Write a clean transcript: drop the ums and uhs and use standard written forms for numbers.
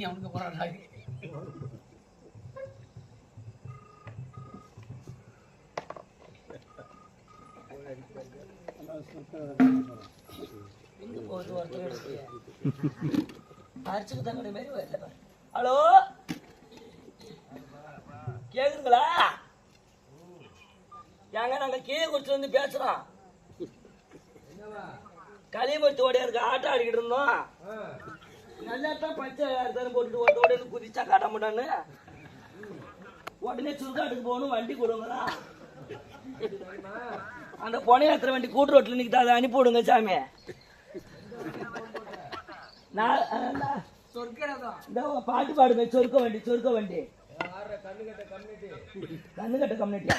அவனுக்கு போறாங்க அரிச்சுக்கு தங்கடி மாரி வரல. ஹலோ கேக்குதுங்களா? ஏங்க நாங்க கீழே குடிச்சு வந்து பேசுறோம். களிமத்து ஓடையா இருக்கு ஆட்டம் ஆடிக்கிட்டு இருந்தோம். நல்லா தான் பச்சை அரிசாரம் போட்டுட்டு ஓட குதிச்சா காட்ட மாட்டான்னு உடனே சுருக்காட்டுக்கு போகணும். வண்டி கொடுங்களா? அந்த பொனையாத்திர வண்டி கூட்டு ரோட்டில் நிற்கிது, அதை அனுப்பி விடுங்க சாமி. பாட்டு பாடுங்க. சொருக்க வண்டி கண்ணு கட்ட கம்யூனிட்டி